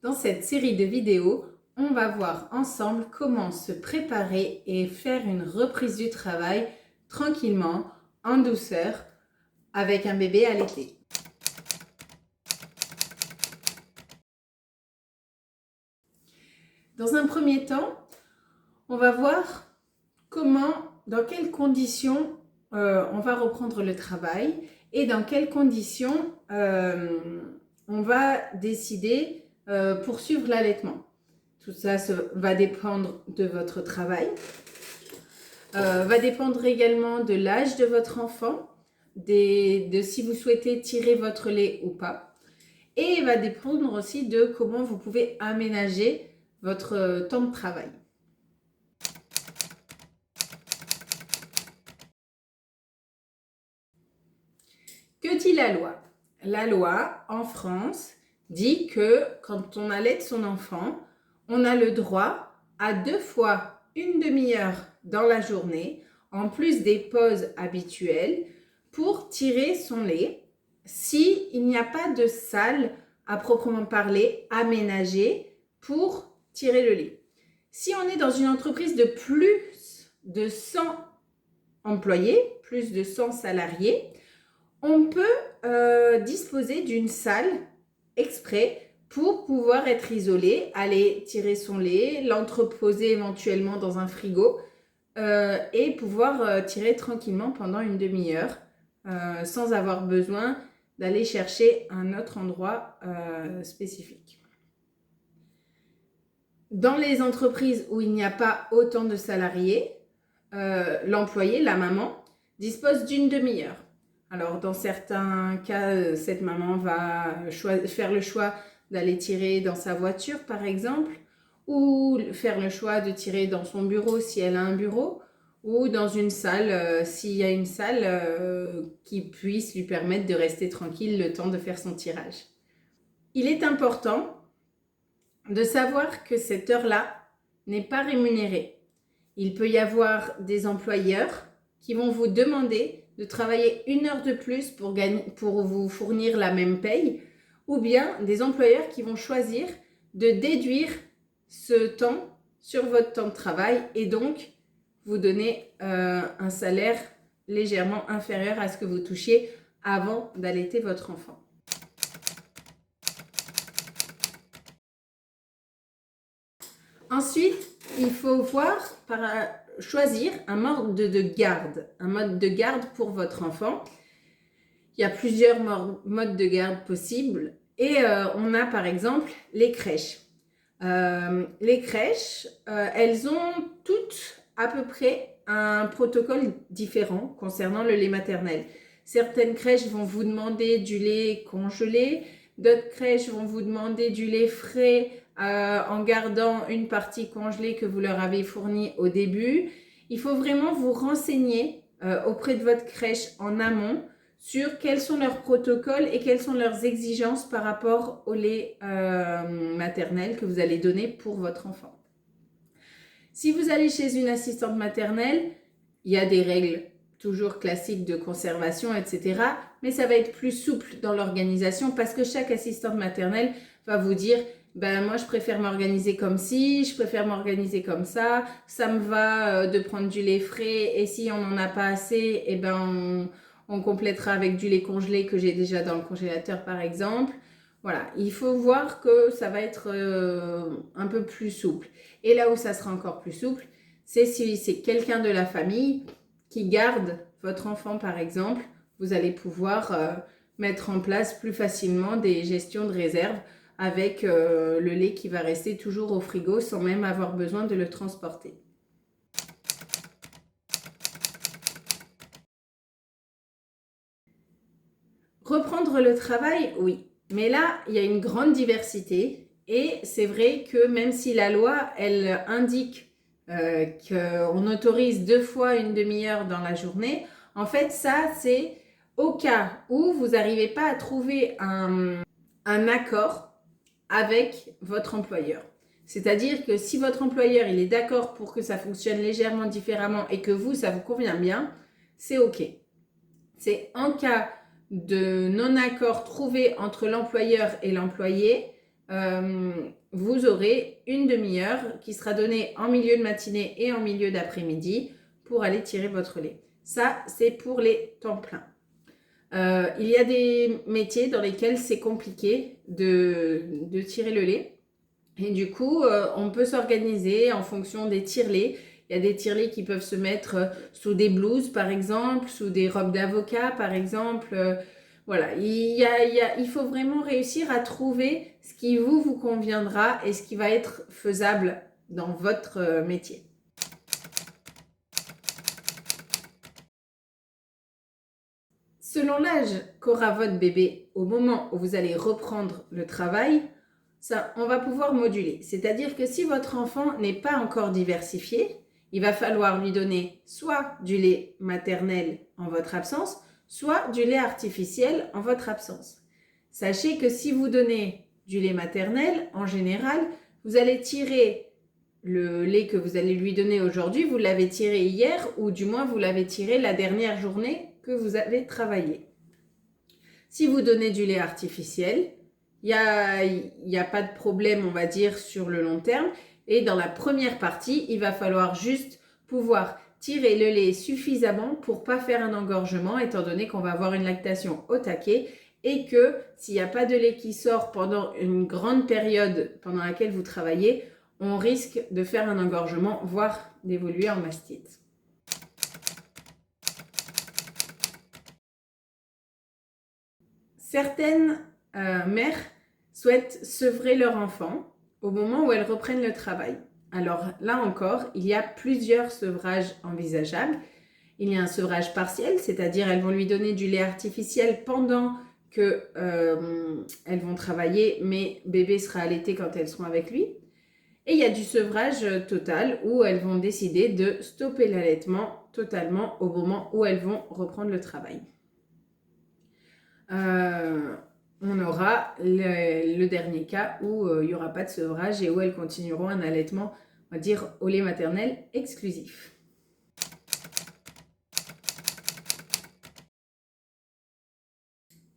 Dans cette série de vidéos, on va voir ensemble comment se préparer et faire une reprise du travail tranquillement, en douceur, avec un bébé allaité. Dans un premier temps, on va voir dans quelles conditions on va reprendre le travail et dans quelles conditions on va décider poursuivre l'allaitement. Tout ça va dépendre de votre travail, va dépendre également de l'âge de votre enfant, de si vous souhaitez tirer votre lait ou pas, et va dépendre aussi de comment vous pouvez aménager votre temps de travail. Que dit la loi? La loi en France dit que quand on allaite son enfant, on a le droit à 2 fois une demi-heure dans la journée, en plus des pauses habituelles, pour tirer son lait, s'il n'y a pas de salle à proprement parler aménagée pour tirer le lait. Si on est dans une entreprise de plus de 100 employés, plus de 100 salariés, on peut disposer d'une salle exprès pour pouvoir être isolé, aller tirer son lait, l'entreposer éventuellement dans un frigo et pouvoir tirer tranquillement pendant une demi-heure sans avoir besoin d'aller chercher un autre endroit spécifique. Dans les entreprises où il n'y a pas autant de salariés, l'employé, la maman, dispose d'une demi-heure. Alors, dans certains cas, cette maman va faire le choix d'aller tirer dans sa voiture, par exemple, ou faire le choix de tirer dans son bureau si elle a un bureau, ou dans une salle, s'il y a une salle qui puisse lui permettre de rester tranquille le temps de faire son tirage. Il est important de savoir que cette heure-là n'est pas rémunérée. Il peut y avoir des employeurs qui vont vous demander de travailler 1 heure de plus pour vous fournir la même paye, ou bien des employeurs qui vont choisir de déduire ce temps sur votre temps de travail et donc vous donner un salaire légèrement inférieur à ce que vous touchiez avant d'allaiter votre enfant. Ensuite, il faut choisir un mode de garde pour votre enfant. Il y a plusieurs modes de garde possibles et on a par exemple les crèches. Les crèches, elles ont toutes à peu près un protocole différent concernant le lait maternel. Certaines crèches vont vous demander du lait congelé, d'autres crèches vont vous demander du lait frais en gardant une partie congelée que vous leur avez fournie au début. Il faut vraiment vous renseigner auprès de votre crèche en amont sur quels sont leurs protocoles et quelles sont leurs exigences par rapport au lait maternel que vous allez donner pour votre enfant. Si vous allez chez une assistante maternelle, il y a des règles toujours classiques de conservation, etc. Mais ça va être plus souple dans l'organisation parce que chaque assistante maternelle va vous dire moi je préfère m'organiser comme ci, je préfère m'organiser comme ça me va de prendre du lait frais et si on n'en a pas assez, on complétera avec du lait congelé que j'ai déjà dans le congélateur par exemple. Voilà, il faut voir que ça va être un peu plus souple. Et là où ça sera encore plus souple, c'est si c'est quelqu'un de la famille qui garde votre enfant par exemple, vous allez pouvoir mettre en place plus facilement des gestions de réserve avec le lait qui va rester toujours au frigo sans même avoir besoin de le transporter. Reprendre le travail, oui. Mais là, il y a une grande diversité et c'est vrai que même si la loi, elle indique qu'on autorise 2 fois une demi-heure dans la journée, en fait, ça, c'est au cas où vous n'arrivez pas à trouver un accord avec votre employeur. C'est-à-dire que si votre employeur il est d'accord pour que ça fonctionne légèrement différemment et que vous, ça vous convient bien, c'est OK. C'est en cas de non-accord trouvé entre l'employeur et l'employé vous aurez une demi-heure qui sera donnée en milieu de matinée et en milieu d'après-midi pour aller tirer votre lait. Ça, c'est pour les temps pleins. Il y a des métiers dans lesquels c'est compliqué de tirer le lait. Et du coup, on peut s'organiser en fonction des tire-laits. Il y a des tire-laits qui peuvent se mettre sous des blouses, par exemple, sous des robes d'avocat, par exemple. Voilà, il faut vraiment réussir à trouver ce qui vous conviendra et ce qui va être faisable dans votre métier. Selon l'âge qu'aura votre bébé au moment où vous allez reprendre le travail, ça, on va pouvoir moduler. C'est-à-dire que si votre enfant n'est pas encore diversifié, il va falloir lui donner soit du lait maternel en votre absence, soit du lait artificiel en votre absence. Sachez que si vous donnez du lait maternel, en général, vous allez tirer le lait que vous allez lui donner aujourd'hui, vous l'avez tiré hier ou du moins vous l'avez tiré la dernière journée que vous avez travaillé. Si vous donnez du lait artificiel, il n'y a pas de problème, on va dire, sur le long terme. Et dans la première partie, il va falloir juste pouvoir tirer le lait suffisamment pour ne pas faire un engorgement, étant donné qu'on va avoir une lactation au taquet et que s'il n'y a pas de lait qui sort pendant une grande période pendant laquelle vous travaillez, on risque de faire un engorgement, voire d'évoluer en mastite. Certaines mères souhaitent sevrer leur enfant au moment où elles reprennent le travail. Alors là encore, il y a plusieurs sevrages envisageables. Il y a un sevrage partiel, c'est-à-dire elles vont lui donner du lait artificiel pendant qu'elles vont travailler, mais bébé sera allaité quand elles seront avec lui. Et il y a du sevrage total où elles vont décider de stopper l'allaitement totalement au moment où elles vont reprendre le travail. On aura le dernier cas où il n'y aura pas de sevrage et où elles continueront un allaitement, on va dire, au lait maternel exclusif.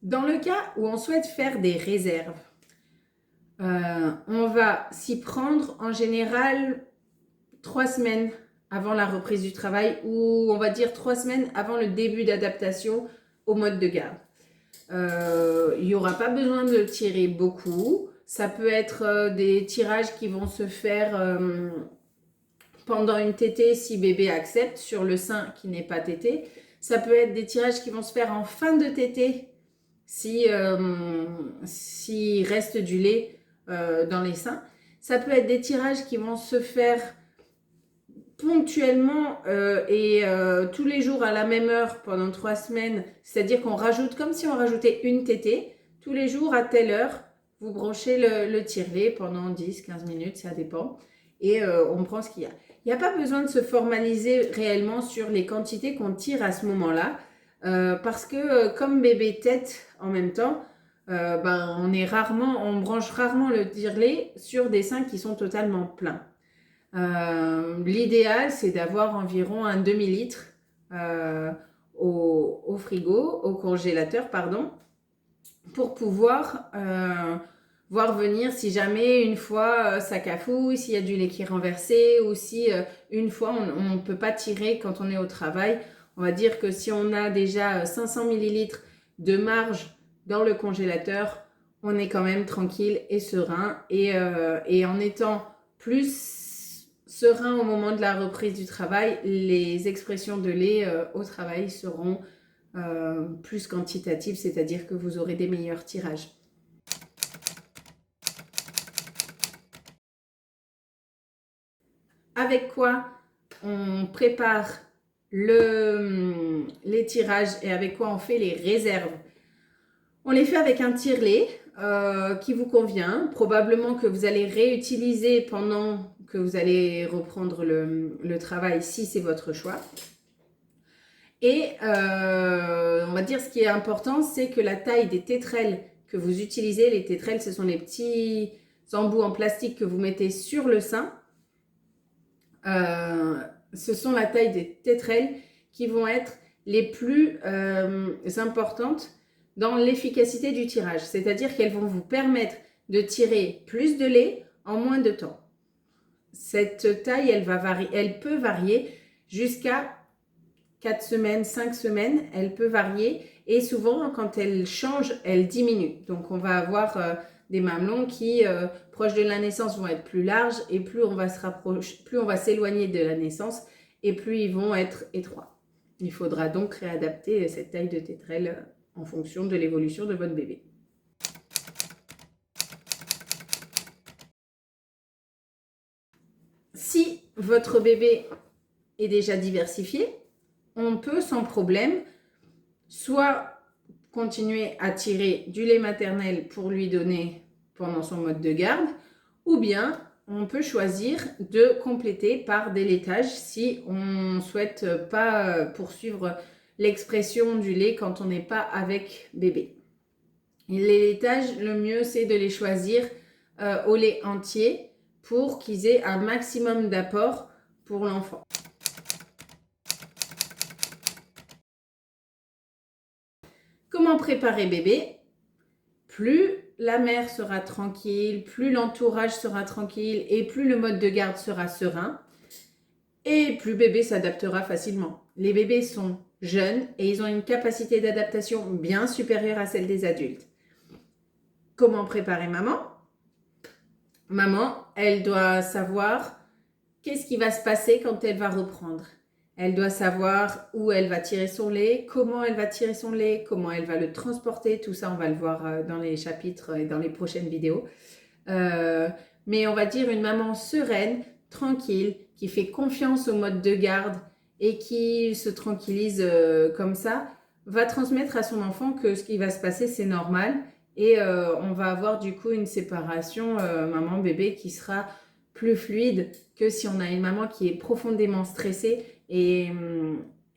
Dans le cas où on souhaite faire des réserves, on va s'y prendre en général 3 semaines avant la reprise du travail ou on va dire 3 semaines avant le début d'adaptation au mode de garde. Il n'y aura pas besoin de tirer beaucoup. Ça peut être des tirages qui vont se faire pendant une tétée si bébé accepte sur le sein qui n'est pas tété. Ça peut être des tirages qui vont se faire en fin de tétée s'il reste du lait dans les seins. Ça peut être des tirages qui vont se faire ponctuellement tous les jours à la même heure pendant 3 semaines, c'est-à-dire qu'on rajoute comme si on rajoutait une tétée, tous les jours à telle heure, vous branchez le tire-lait pendant 10-15 minutes, ça dépend, et on prend ce qu'il y a. Il n'y a pas besoin de se formaliser réellement sur les quantités qu'on tire à ce moment-là, parce que comme bébé tète en même temps, on branche rarement le tire-lait sur des seins qui sont totalement pleins. L'idéal, c'est d'avoir environ un demi-litre au frigo, au congélateur, pardon, pour pouvoir voir venir si jamais une fois ça cafouille, s'il y a du lait qui est renversé ou si une fois on ne peut pas tirer quand on est au travail. On va dire que si on a déjà 500 ml de marge dans le congélateur, on est quand même tranquille et serein et en étant plus serein au moment de la reprise du travail, les expressions de lait au travail seront plus quantitatives, c'est-à-dire que vous aurez des meilleurs tirages. Avec quoi on prépare les tirages et avec quoi on fait les réserves? On les fait avec un tire-lait qui vous convient, probablement que vous allez réutiliser pendant que vous allez reprendre le travail si c'est votre choix. Et on va dire ce qui est important, c'est que la taille des tétrelles que vous utilisez, les tétrelles, ce sont les petits embouts en plastique que vous mettez sur le sein. Ce sont la taille des tétrelles qui vont être les plus importantes dans l'efficacité du tirage. C'est-à-dire qu'elles vont vous permettre de tirer plus de lait en moins de temps. Cette taille, elle peut varier jusqu'à 4 semaines, 5 semaines, elle peut varier et souvent quand elle change, elle diminue. Donc on va avoir des mamelons qui, proches de la naissance, vont être plus larges et plus on va s'éloigner de la naissance et plus ils vont être étroits. Il faudra donc réadapter cette taille de tétrelle en fonction de l'évolution de votre bébé. Si votre bébé est déjà diversifié, on peut sans problème soit continuer à tirer du lait maternel pour lui donner pendant son mode de garde, ou bien on peut choisir de compléter par des laitages si on ne souhaite pas poursuivre l'expression du lait quand on n'est pas avec bébé. Et les laitages, le mieux c'est de les choisir au lait entier pour qu'ils aient un maximum d'apport pour l'enfant. Comment préparer bébé? Plus la mère sera tranquille, plus l'entourage sera tranquille et plus le mode de garde sera serein et plus bébé s'adaptera facilement. Les bébés sont jeunes et ils ont une capacité d'adaptation bien supérieure à celle des adultes. Comment préparer maman? Maman, elle doit savoir qu'est-ce qui va se passer quand elle va reprendre. Elle doit savoir où elle va tirer son lait, comment elle va tirer son lait, comment elle va le transporter. Tout ça, on va le voir dans les chapitres et dans les prochaines vidéos. Mais on va dire une maman sereine, tranquille, qui fait confiance au mode de garde et qui se tranquillise comme ça, va transmettre à son enfant que ce qui va se passer, c'est normal. Et on va avoir du coup une séparation maman-bébé qui sera plus fluide que si on a une maman qui est profondément stressée et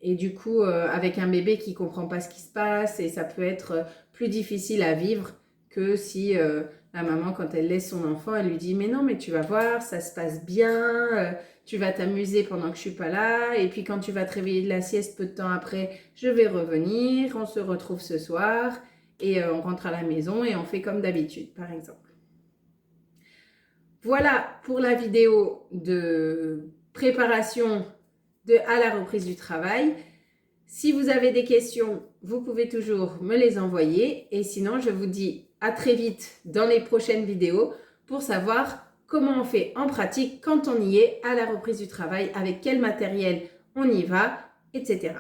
du coup avec un bébé qui ne comprend pas ce qui se passe, et ça peut être plus difficile à vivre que si la maman, quand elle laisse son enfant, elle lui dit « mais non, mais tu vas voir, ça se passe bien, tu vas t'amuser pendant que je ne suis pas là, et puis quand tu vas te réveiller de la sieste, peu de temps après, je vais revenir, on se retrouve ce soir, et on rentre à la maison et on fait comme d'habitude, par exemple. » Voilà pour la vidéo de préparation à la reprise du travail. Si vous avez des questions, vous pouvez toujours me les envoyer. Et sinon, je vous dis à très vite dans les prochaines vidéos pour savoir comment on fait en pratique quand on y est à la reprise du travail, avec quel matériel on y va, etc.